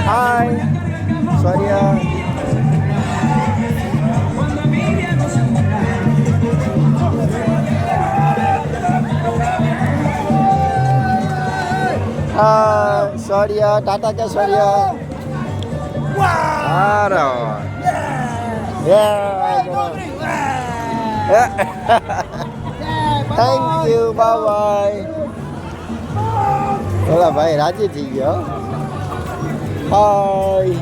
હાય સોરિયા. હાય સોરિયા, ટાટા કે સોરિયા. હારો thank you, bye bye. ઓલા ભાઈ રાજી થઈ ગયો. હાય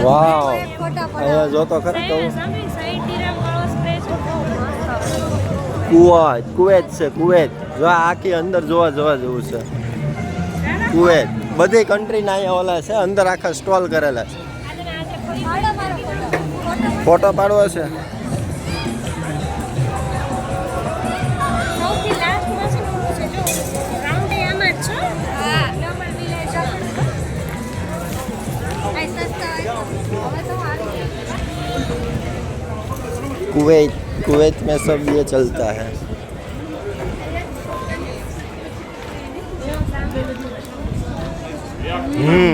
વાવ, અહીંયા જો તો ખરે કહું. કુવેત છે, કુવેત. જો આખી અંદર જોવા જેવું છે. કુવેત બધી કન્ટ્રીના અહીંયા ઓલા છે, અંદર આખા સ્ટોલ કરેલા છે. ફોટો પાડવો છે. कुवैत, कुवैत में सब ये चलता है.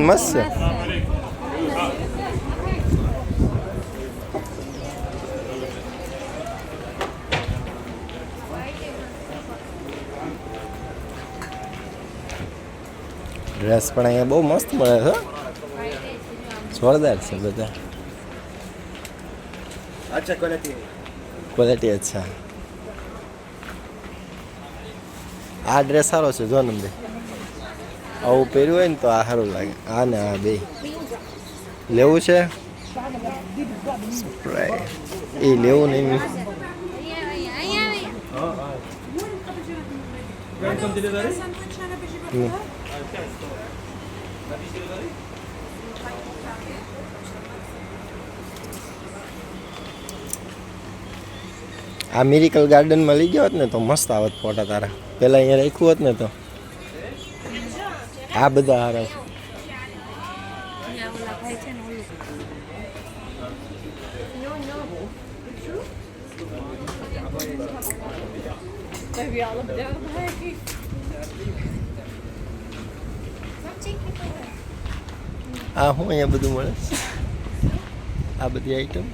मस्त है. ડ્રેસ પણ અહીંયા બહુ મસ્ત મળે છે. જોરદાર છે બધા. अच्छा क्वालिटी अच्छा. આ ડ્રેસ સારો છે જો નંદે. આવું પહેર્યું હોય ને તો આ સારું લાગે. આ ને આ બે લેવું છે. સ્પ્રાય એ લેવું નહીં. આ મિરેકલ ગાર્ડનમાં લઈ ગયો હોત ને તો મસ્ત આવત ફોટા તારા. પહેલાં અહીંયા રાખ્યું હોત ને તો. આ બધા હારા છે. આ હું અહીંયા બધું મળે. આ બધી આઈટમ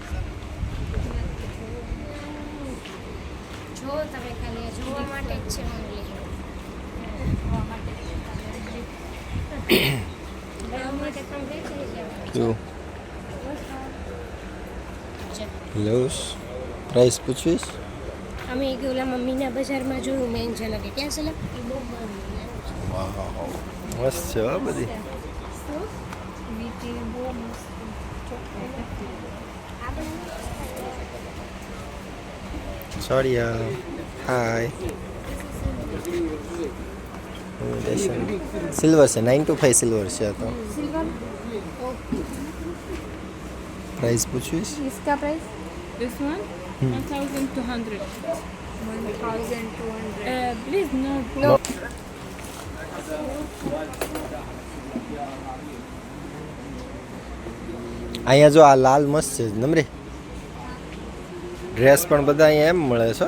લઉં. પ્રાઇસ પૂછવીશ. અમે ઓલા મમ્મીના બજારમાં જોયું મેન ઝલક. ક્યાં ઝલક? મસ્ત છે હો બધી. સોરી હાય. સિલ્વર છે, 925 સિલ્વર છે. તો प्राइस पूछिस. इसका price This one 1200. 1200. Please no. No. અહીંયા જો આ લાલ મસ્ત છે નમરે. ડ્રેસ પણ બધા અહીંયા એમ મળે છે.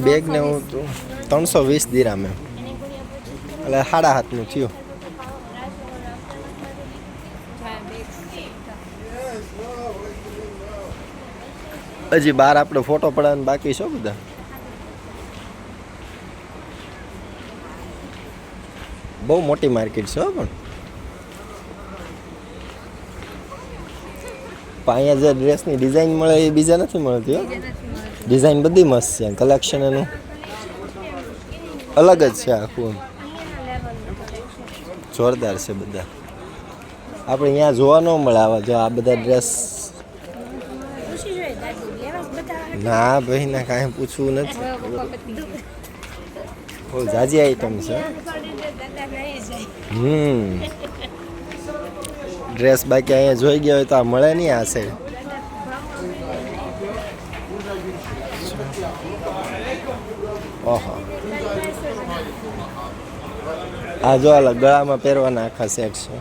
બેગ ને હું તો 320 દિરામ એમ. એટલે 7.5 નું થયું. હજી બહાર આપણે ફોટો પડાવવાનું બાકી છે બધા. બહુ મોટી માર્કેટ છે પણ અહીંયા જે ડ્રેસની ડિઝાઇન મળે એ બીજા નથી મળતી. ડિઝાઇન બધી મસ્ત છે. કલેક્શન એનું અલગ જ છે આખું. જોરદાર છે બધા. આપણે અહીંયા જોવા ન મળે આવા. જો આ બધા ડ્રેસ. ના ભાઈ ના કાંઈ પૂછવું નથી. બહુ જાજી આઈટમ છે. ડ્રેસ બાકી અહીંયા જોઈ ગયા હોય તો આ મળે નહીં આ સાઈડ. ઓહો આ જો ગળામાં પહેરવાના આખા સેટ છે.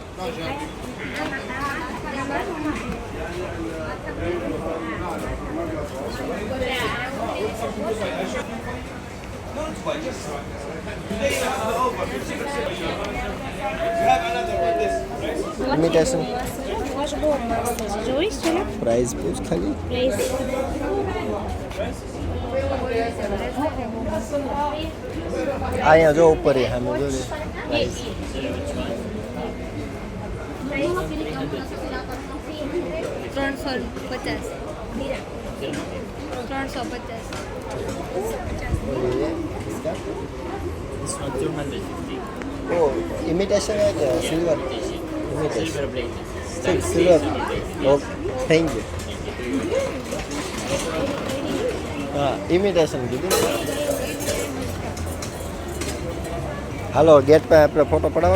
ઇમિટેશન વોચ બહુ મસ્ત છે જોઈશ છે ને પ્રાઇસ પૂછ ખાલી પ્લીઝ અહીંયા જો ઉપર એ સામે જો પ્રાઇસ 250. ओ इमिटेशन है क्या silver imitation silver okay thank you हाँ इमिटेशन કીધું હાલો ગેટ પર આપણે ફોટો પડાવવાનો